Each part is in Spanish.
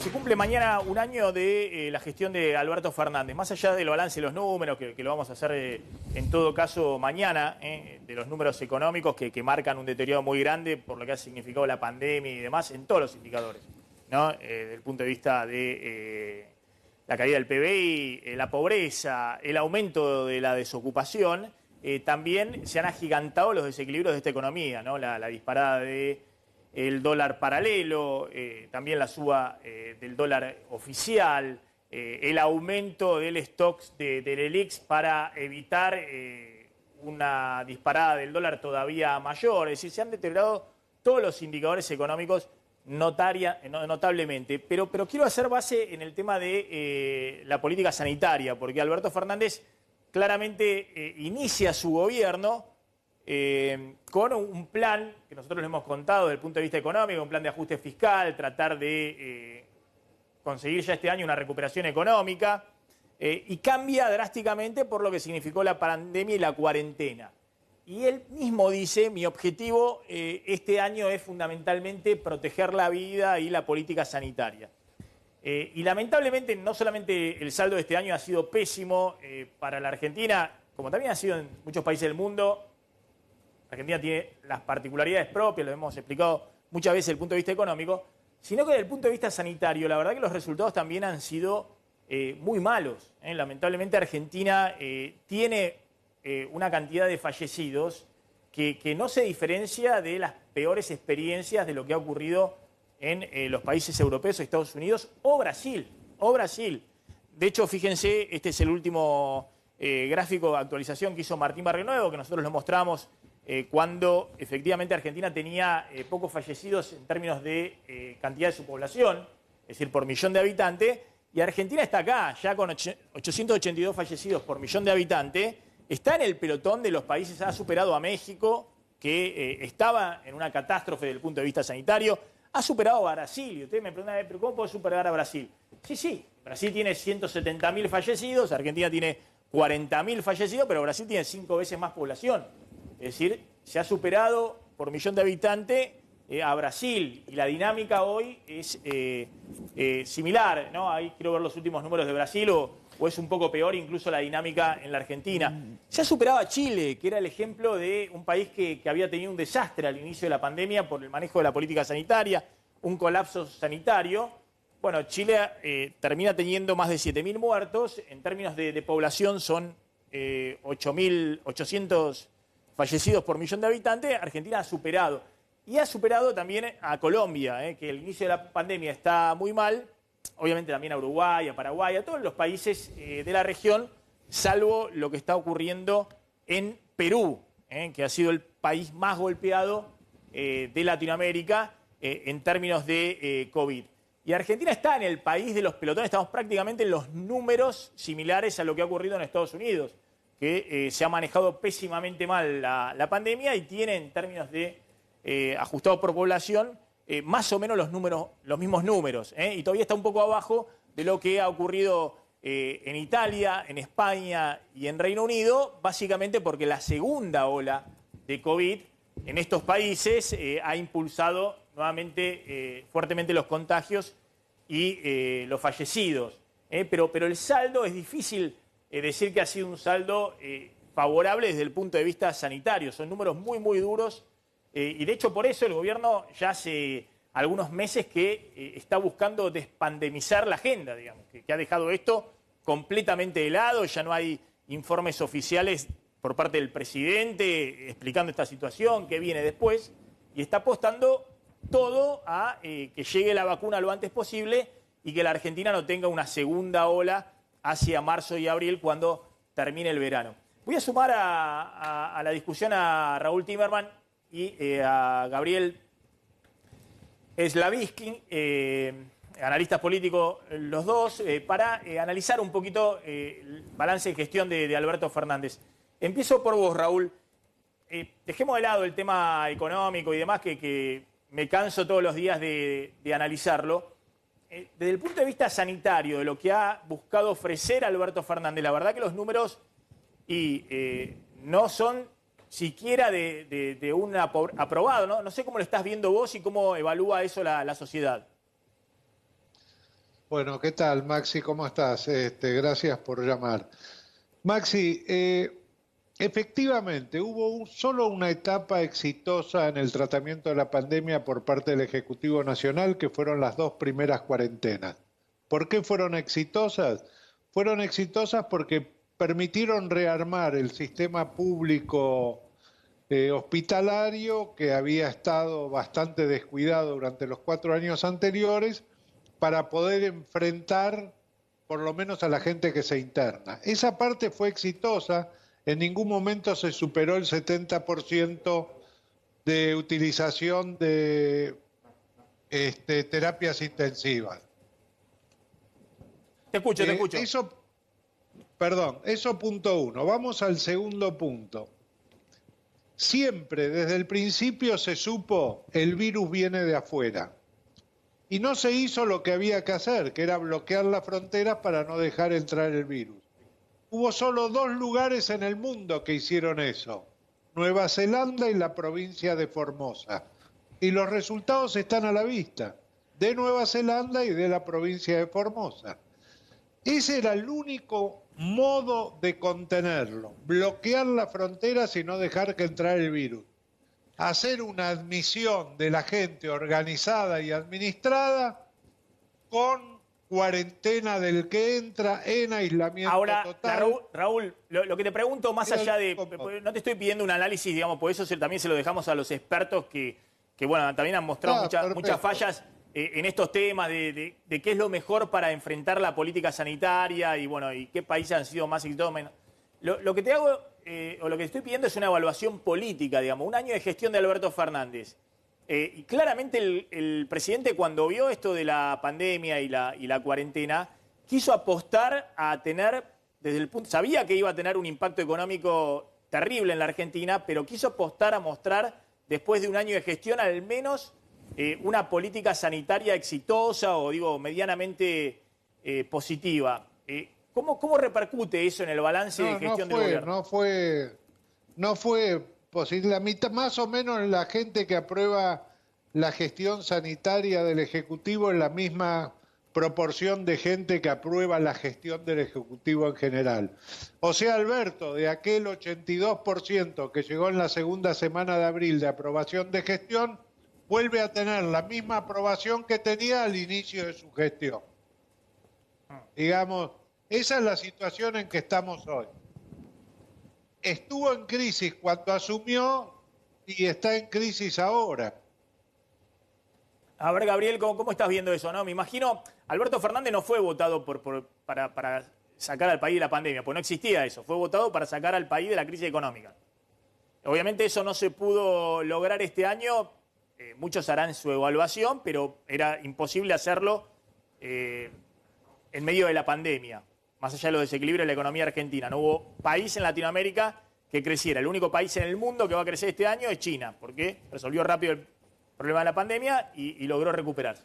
Se cumple mañana un año de la gestión de Alberto Fernández. Más allá del balance de los números, que lo vamos a hacer en todo caso mañana, de los números económicos que marcan un deterioro muy grande por lo que ha significado la pandemia y demás en todos los indicadores, ¿no? Desde el punto de vista de la caída del PBI, la pobreza, el aumento de la desocupación, también se han agigantado los desequilibrios de esta economía, ¿no? La disparada del dólar paralelo, también la suba del dólar oficial, el aumento del stock del ELIX para evitar una disparada del dólar todavía mayor. Es decir, se han deteriorado todos los indicadores económicos notablemente. Pero quiero hacer base en el tema de la política sanitaria, porque Alberto Fernández claramente inicia su gobierno con un plan que nosotros le hemos contado desde el punto de vista económico, un plan de ajuste fiscal, tratar de conseguir ya este año una recuperación económica, y cambia drásticamente por lo que significó la pandemia y la cuarentena. Y él mismo dice, mi objetivo este año es fundamentalmente proteger la vida y la política sanitaria. Y lamentablemente no solamente el saldo de este año ha sido pésimo para la Argentina, como también ha sido en muchos países del mundo. Argentina tiene las particularidades propias, lo hemos explicado muchas veces desde el punto de vista económico, sino que desde el punto de vista sanitario, la verdad que los resultados también han sido muy malos. Lamentablemente Argentina tiene una cantidad de fallecidos que no se diferencia de las peores experiencias de lo que ha ocurrido en los países europeos, Estados Unidos o Brasil. De hecho, fíjense, este es el último gráfico de actualización que hizo Martín Barrionuevo, que nosotros lo mostramos cuando efectivamente Argentina tenía pocos fallecidos en términos de cantidad de su población, es decir, por millón de habitantes, y Argentina está acá, ya con 882 fallecidos por millón de habitantes, está en el pelotón de los países, ha superado a México, que estaba en una catástrofe desde el punto de vista sanitario, ha superado a Brasil, y ustedes me preguntan, ¿pero cómo puede superar a Brasil? Sí, Brasil tiene 170.000 fallecidos, Argentina tiene 40.000 fallecidos, pero Brasil tiene 5 veces más población. Es decir, se ha superado por millón de habitantes a Brasil, y la dinámica hoy es similar, ¿no? Ahí quiero ver los últimos números de Brasil, o es un poco peor incluso la dinámica en la Argentina. Se ha superado a Chile, que era el ejemplo de un país que había tenido un desastre al inicio de la pandemia por el manejo de la política sanitaria, un colapso sanitario. Bueno, Chile termina teniendo más de 7.000 muertos, en términos de población son 8.800 fallecidos por millón de habitantes. Argentina ha superado. Y ha superado también a Colombia, que al inicio de la pandemia está muy mal, obviamente también a Uruguay, a Paraguay, a todos los países de la región, salvo lo que está ocurriendo en Perú, que ha sido el país más golpeado de Latinoamérica en términos de COVID. Y Argentina está en el país de los pelotones, estamos prácticamente en los números similares a lo que ha ocurrido en Estados Unidos, que se ha manejado pésimamente mal la pandemia y tiene en términos de ajustado por población más o menos los mismos números, y todavía está un poco abajo de lo que ha ocurrido en Italia, en España y en Reino Unido, básicamente porque la segunda ola de COVID en estos países ha impulsado nuevamente fuertemente los contagios y los fallecidos. Pero el saldo es difícil decir que ha sido un saldo favorable desde el punto de vista sanitario. Son números muy duros. Y de hecho por eso el gobierno ya hace algunos meses que está buscando despandemizar la agenda, digamos, que ha dejado esto completamente de lado, ya no hay informes oficiales por parte del presidente explicando esta situación, qué viene después, y está apostando todo a que llegue la vacuna lo antes posible y que la Argentina no tenga una segunda ola hacia marzo y abril cuando termine el verano. Voy a sumar a la discusión a Raúl Timerman y a Gabriel Slavinsky, analistas políticos los dos, para analizar un poquito el balance de gestión de Alberto Fernández. Empiezo por vos, Raúl. Dejemos de lado el tema económico y demás, que me canso todos los días de analizarlo. Desde el punto de vista sanitario, de lo que ha buscado ofrecer Alberto Fernández, la verdad que los números no son siquiera de un aprobado, ¿no? No sé cómo lo estás viendo vos y cómo evalúa eso la sociedad. Bueno, ¿qué tal, Maxi? ¿Cómo estás? Gracias por llamar. Maxi, efectivamente, hubo solo una etapa exitosa en el tratamiento de la pandemia por parte del Ejecutivo Nacional, que fueron las 2 primeras cuarentenas. ¿Por qué fueron exitosas? Fueron exitosas porque permitieron rearmar el sistema público hospitalario, que había estado bastante descuidado durante los 4 años anteriores, para poder enfrentar por lo menos a la gente que se interna. Esa parte fue exitosa, en ningún momento se superó el 70% de utilización de terapias intensivas. Te escucho, te escucho. Eso punto uno. Vamos al segundo punto. Siempre, desde el principio se supo, el virus viene de afuera. Y no se hizo lo que había que hacer, que era bloquear las fronteras para no dejar entrar el virus. Hubo solo 2 lugares en el mundo que hicieron eso: Nueva Zelanda y la provincia de Formosa. Y los resultados están a la vista, de Nueva Zelanda y de la provincia de Formosa. Ese era el único modo de contenerlo: bloquear las fronteras y no dejar que entrara el virus. Hacer una admisión de la gente organizada y administrada, con cuarentena del que entra, en aislamiento total. Ahora, Raúl, lo que te pregunto, más allá de... No te estoy pidiendo un análisis, digamos, por eso también se lo dejamos a los expertos que bueno, también han mostrado muchas fallas en estos temas de qué es lo mejor para enfrentar la política sanitaria y, bueno, y qué países han sido más exitosos. Lo que te hago... o lo que estoy pidiendo es una evaluación política, digamos, un año de gestión de Alberto Fernández. Y claramente el presidente, cuando vio esto de la pandemia y la cuarentena, quiso apostar a tener, desde el punto, sabía que iba a tener un impacto económico terrible en la Argentina, pero quiso apostar a mostrar, después de un año de gestión, al menos una política sanitaria exitosa o, digo, medianamente positiva. ¿Cómo repercute eso en el balance de gestión del gobierno? No fue posible. La mitad, más o menos, la gente que aprueba la gestión sanitaria del Ejecutivo es la misma proporción de gente que aprueba la gestión del Ejecutivo en general. O sea, Alberto, de aquel 82% que llegó en la segunda semana de abril de aprobación de gestión, vuelve a tener la misma aprobación que tenía al inicio de su gestión. Digamos, esa es la situación en que estamos hoy. Estuvo en crisis cuando asumió y está en crisis ahora. A ver, Gabriel, ¿cómo estás viendo eso, no? Me imagino, Alberto Fernández no fue votado para sacar al país de la pandemia, pues no existía eso. Fue votado para sacar al país de la crisis económica. Obviamente eso no se pudo lograr este año. Muchos harán su evaluación, pero era imposible hacerlo en medio de la pandemia. Más allá de los desequilibrios de la economía argentina. No hubo país en Latinoamérica que creciera. El único país en el mundo que va a crecer este año es China, porque resolvió rápido el problema de la pandemia y logró recuperarse.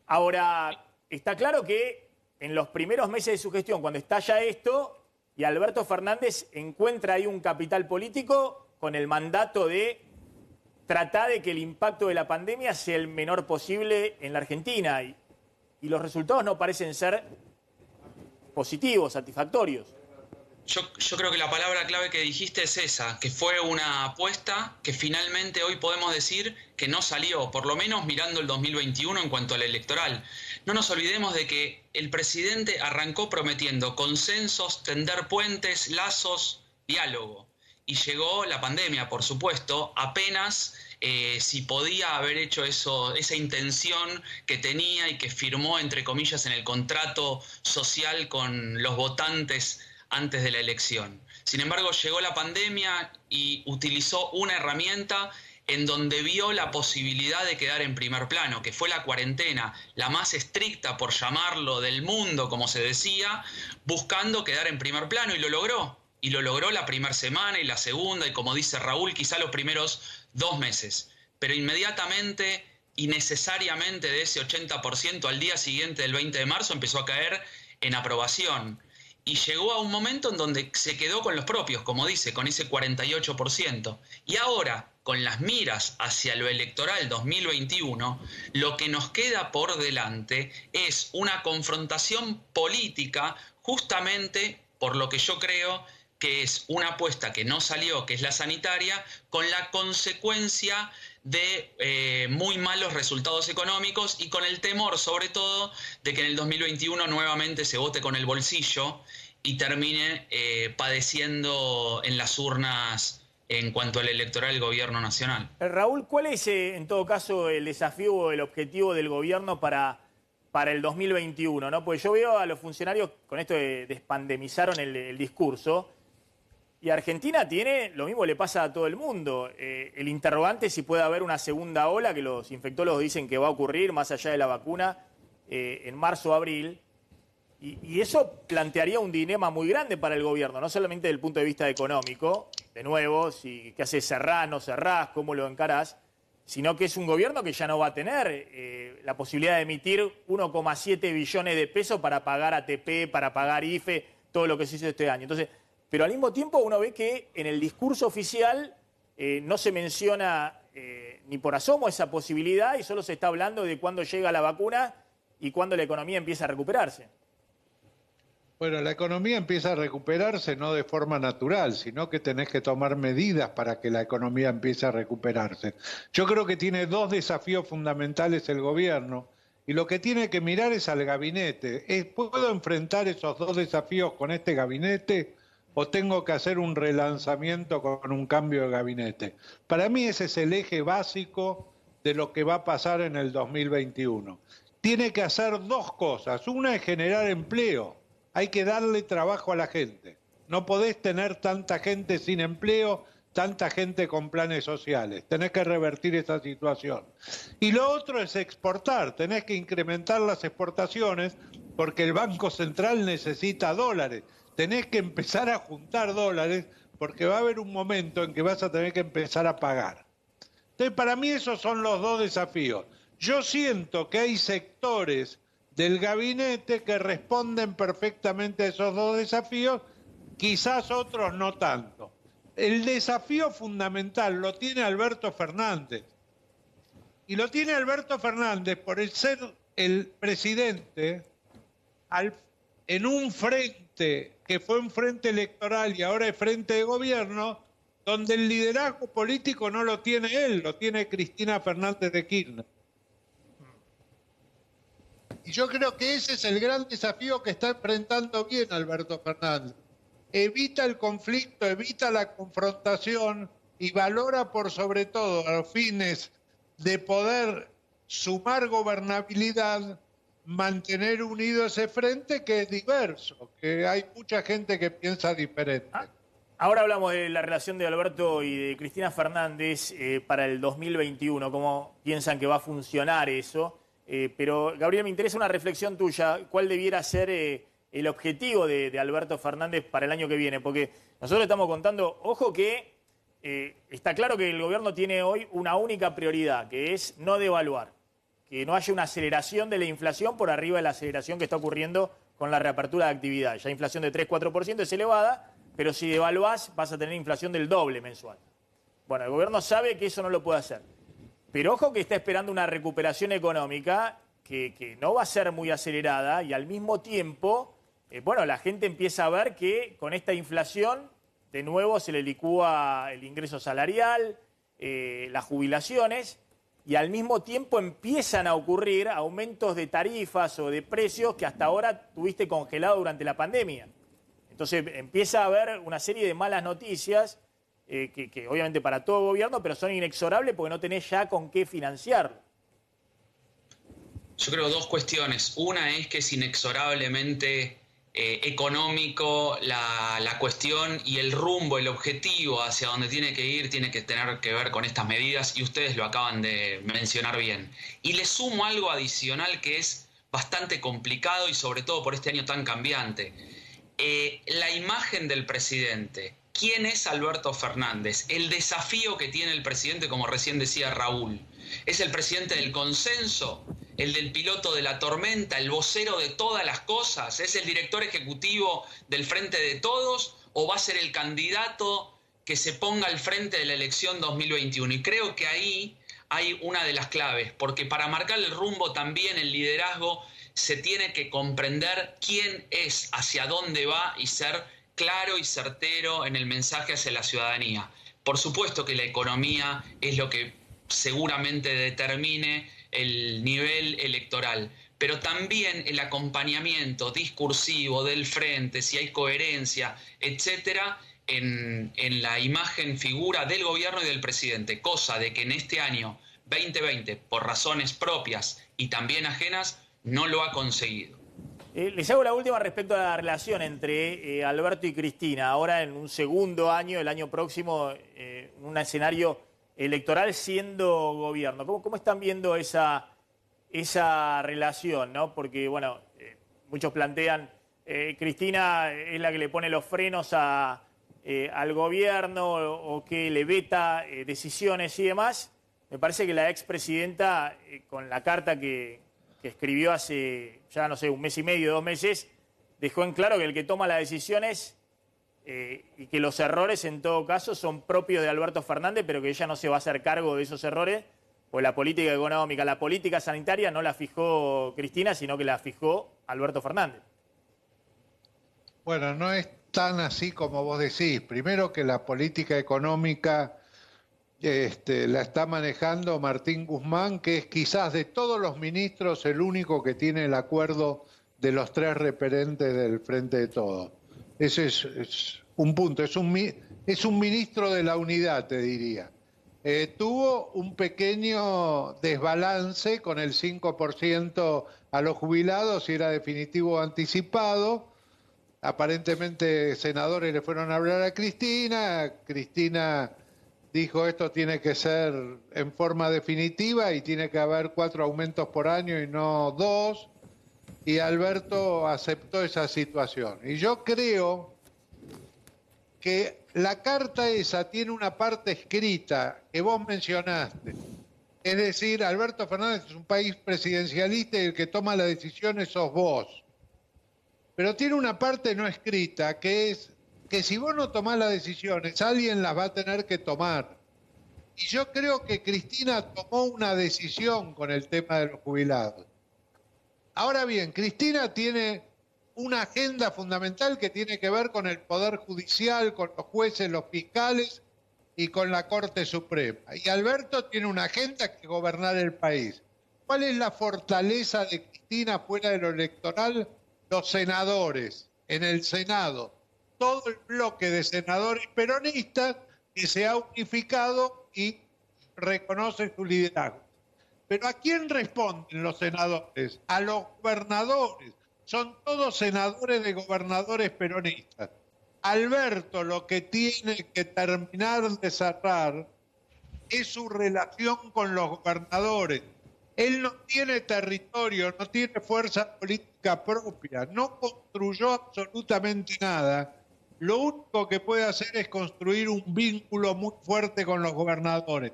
Ahora, está claro que en los primeros meses de su gestión, cuando estalla esto, y Alberto Fernández encuentra ahí un capital político con el mandato de tratar de que el impacto de la pandemia sea el menor posible en la Argentina. Y los resultados no parecen ser positivos, satisfactorios. Yo creo que la palabra clave que dijiste es esa, que fue una apuesta que finalmente hoy podemos decir que no salió, por lo menos mirando el 2021 en cuanto al electoral. No nos olvidemos de que el presidente arrancó prometiendo consensos, tender puentes, lazos, diálogo. Y llegó la pandemia, por supuesto, apenas si podía haber hecho eso, esa intención que tenía y que firmó, entre comillas, en el contrato social con los votantes antes de la elección. Sin embargo, llegó la pandemia y utilizó una herramienta en donde vio la posibilidad de quedar en primer plano, que fue la cuarentena, la más estricta, por llamarlo, del mundo, como se decía, buscando quedar en primer plano, y lo logró. Y lo logró la primera semana y la segunda, y como dice Raúl, quizá los primeros 2 meses. Pero inmediatamente y necesariamente de ese 80% al día siguiente del 20 de marzo empezó a caer en aprobación. Y llegó a un momento en donde se quedó con los propios, como dice, con ese 48%. Y ahora, con las miras hacia lo electoral 2021, lo que nos queda por delante es una confrontación política justamente por lo que yo creo que es una apuesta que no salió, que es la sanitaria, con la consecuencia de muy malos resultados económicos y con el temor, sobre todo, de que en el 2021 nuevamente se vote con el bolsillo y termine padeciendo en las urnas en cuanto al electoral del gobierno nacional. Raúl, ¿cuál es en todo caso el desafío o el objetivo del gobierno para el 2021? ¿No? Porque yo veo a los funcionarios con esto de despandemizaron el discurso. Y Argentina tiene, lo mismo le pasa a todo el mundo. El interrogante es si puede haber una segunda ola, que los infectólogos dicen que va a ocurrir más allá de la vacuna en marzo o abril. Y eso plantearía un dilema muy grande para el gobierno, no solamente desde el punto de vista económico, de nuevo, si qué haces, cerrás, no cerrás, cómo lo encarás, sino que es un gobierno que ya no va a tener la posibilidad de emitir 1,7 billones de pesos para pagar ATP, para pagar IFE, todo lo que se hizo este año. Entonces, pero al mismo tiempo uno ve que en el discurso oficial no se menciona ni por asomo esa posibilidad y solo se está hablando de cuándo llega la vacuna y cuándo la economía empieza a recuperarse. Bueno, la economía empieza a recuperarse no de forma natural, sino que tenés que tomar medidas para que la economía empiece a recuperarse. Yo creo que tiene dos desafíos fundamentales el gobierno y lo que tiene que mirar es al gabinete. ¿Puedo enfrentar esos dos desafíos con este gabinete o tengo que hacer un relanzamiento con un cambio de gabinete? Para mí ese es el eje básico de lo que va a pasar en el 2021. Tiene que hacer dos cosas. Una es generar empleo. Hay que darle trabajo a la gente. No podés tener tanta gente sin empleo, tanta gente con planes sociales. Tenés que revertir esa situación. Y lo otro es exportar. Tenés que incrementar las exportaciones porque el Banco Central necesita dólares. Tenés que empezar a juntar dólares porque va a haber un momento en que vas a tener que empezar a pagar. Entonces, para mí esos son los dos desafíos. Yo siento que hay sectores del gabinete que responden perfectamente a esos dos desafíos, quizás otros no tanto. El desafío fundamental lo tiene Alberto Fernández. Y lo tiene Alberto Fernández por el ser el presidente en un frente que fue un frente electoral y ahora es frente de gobierno, donde el liderazgo político no lo tiene él, lo tiene Cristina Fernández de Kirchner. Y yo creo que ese es el gran desafío que está enfrentando bien Alberto Fernández. Evita el conflicto, evita la confrontación y valora por sobre todo a los fines de poder sumar gobernabilidad, mantener unido ese frente que es diverso, que hay mucha gente que piensa diferente. Ahora hablamos de la relación de Alberto y de Cristina Fernández para el 2021, cómo piensan que va a funcionar eso. Pero, Gabriel, me interesa una reflexión tuya. ¿Cuál debiera ser el objetivo de Alberto Fernández para el año que viene? Porque nosotros estamos contando, ojo que está claro que el gobierno tiene hoy una única prioridad, que es no devaluar, que no haya una aceleración de la inflación por arriba de la aceleración que está ocurriendo con la reapertura de actividad. Ya inflación de 3-4% es elevada, pero si devaluás vas a tener inflación del doble mensual. Bueno, el gobierno sabe que eso no lo puede hacer. Pero ojo que está esperando una recuperación económica que no va a ser muy acelerada y al mismo tiempo, bueno, la gente empieza a ver que con esta inflación de nuevo se le licúa el ingreso salarial, las jubilaciones y al mismo tiempo empiezan a ocurrir aumentos de tarifas o de precios que hasta ahora tuviste congelado durante la pandemia. Entonces empieza a haber una serie de malas noticias que obviamente para todo gobierno, pero son inexorables porque no tenés ya con qué financiarlo. Yo creo dos cuestiones. Una es que es inexorablemente económico la cuestión y el rumbo, el objetivo hacia donde tiene que ir, tiene que tener que ver con estas medidas y ustedes lo acaban de mencionar bien. Y le sumo algo adicional que es bastante complicado y sobre todo por este año tan cambiante. La imagen del presidente. ¿Quién es Alberto Fernández? El desafío que tiene el presidente, como recién decía Raúl. ¿Es el presidente del consenso? ¿El del piloto de la tormenta? ¿El vocero de todas las cosas? ¿Es el director ejecutivo del Frente de Todos? ¿O va a ser el candidato que se ponga al frente de la elección 2021. Y creo que ahí hay una de las claves, porque para marcar el rumbo también el liderazgo se tiene que comprender quién es, hacia dónde va y ser claro y certero en el mensaje hacia la ciudadanía. Por supuesto que la economía es lo que seguramente determine el nivel electoral, pero también el acompañamiento discursivo del frente, si hay coherencia, etcétera, en la imagen, figura del gobierno y del presidente, cosa de que en este año 2020, por razones propias y también ajenas, no lo ha conseguido. Les hago la última respecto a la relación entre Alberto y Cristina, ahora en un segundo año, el año próximo, en un escenario electoral siendo gobierno. ¿Cómo están viendo esa relación, ¿no? Porque, bueno, muchos plantean, Cristina es la que le pone los frenos al gobierno o que le veta decisiones y demás. Me parece que la expresidenta, con la carta que escribió hace ya, no sé, un mes y medio, 2 meses, dejó en claro que el que toma las decisiones y que los errores en todo caso son propios de Alberto Fernández, pero que ella no se va a hacer cargo de esos errores, pues la política económica, la política sanitaria no la fijó Cristina, sino que la fijó Alberto Fernández. Bueno, no es tan así como vos decís. Primero que la política económica la está manejando Martín Guzmán, que es quizás de todos los ministros el único que tiene el acuerdo de los 3 referentes del Frente de Todos. Ese es un punto, es un ministro de la unidad, te diría. Tuvo un pequeño desbalance con el 5% a los jubilados y era definitivo o anticipado. Aparentemente senadores le fueron a hablar a Cristina, Cristina dijo esto tiene que ser en forma definitiva y tiene que haber 4 aumentos por año y no 2, y Alberto aceptó esa situación. Y yo creo que la carta esa tiene una parte escrita que vos mencionaste. Es decir, Alberto Fernández es un país presidencialista y el que toma las decisiones sos vos. Pero tiene una parte no escrita que es que si vos no tomás las decisiones, alguien las va a tener que tomar. Y yo creo que Cristina tomó una decisión con el tema de los jubilados. Ahora bien, Cristina tiene una agenda fundamental que tiene que ver con el Poder Judicial, con los jueces, los fiscales y con la Corte Suprema. Y Alberto tiene una agenda que es gobernar el país. ¿Cuál es la fortaleza de Cristina fuera de lo electoral? Los senadores en el Senado. Todo el bloque de senadores peronistas que se ha unificado y reconoce su liderazgo. Pero ¿a quién responden los senadores? A los gobernadores. Son todos senadores de gobernadores peronistas. Alberto lo que tiene que terminar de cerrar es su relación con los gobernadores. Él no tiene territorio, no tiene fuerza política propia, no construyó absolutamente nada. Lo único que puede hacer es construir un vínculo muy fuerte con los gobernadores.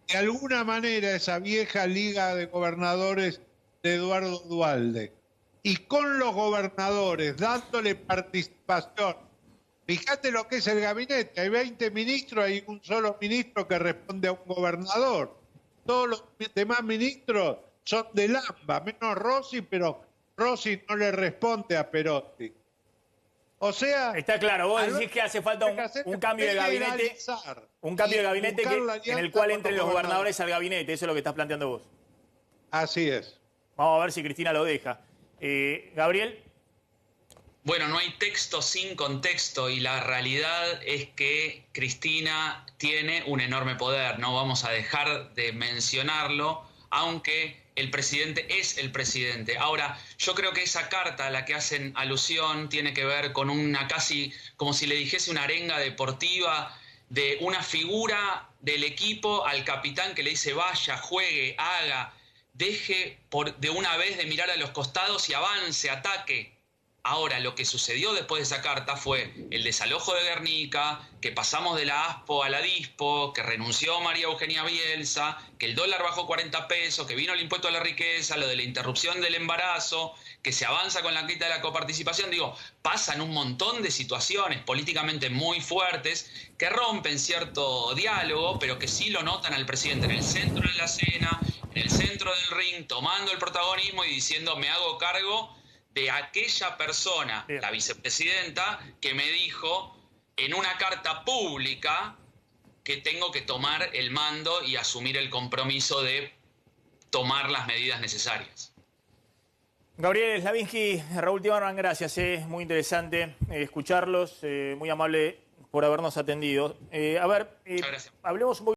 De alguna manera esa vieja liga de gobernadores de Eduardo Duhalde. Y con los gobernadores, dándole participación. Fíjate lo que es el gabinete, hay 20 ministros, hay un solo ministro que responde a un gobernador. Todos los demás ministros son del AMBA, menos Rossi, pero Rossi no le responde a Perotti. O sea... Está claro, vos decís que hace falta un cambio de gabinete, en el cual entren los gobernadores al gabinete, eso es lo que estás planteando vos. Así es. Vamos a ver si Cristina lo deja. Gabriel. Bueno, no hay texto sin contexto y la realidad es que Cristina tiene un enorme poder, no vamos a dejar de mencionarlo, aunque el presidente es el presidente. Ahora, yo creo que esa carta a la que hacen alusión tiene que ver con una casi, como si le dijese una arenga deportiva de una figura del equipo al capitán que le dice vaya, juegue, haga, deje de una vez de mirar a los costados y avance, ataque. Ahora, lo que sucedió después de esa carta fue el desalojo de Guernica, que pasamos de la ASPO a la DISPO, que renunció María Eugenia Bielsa, que el dólar bajó 40 pesos, que vino el impuesto a la riqueza, lo de la interrupción del embarazo, que se avanza con la quita de la coparticipación. Digo, pasan un montón de situaciones políticamente muy fuertes que rompen cierto diálogo, pero que sí lo notan al presidente en el centro de la escena, en el centro del ring, tomando el protagonismo y diciendo, me hago cargo de aquella persona, Bien. la vicepresidenta, que me dijo en una carta pública que tengo que tomar el mando y asumir el compromiso de tomar las medidas necesarias. Gabriel Slavinsky, Raúl Tibarman, gracias. Es muy interesante escucharlos. Muy amable por habernos atendido. Muchas gracias. Hablemos un poco.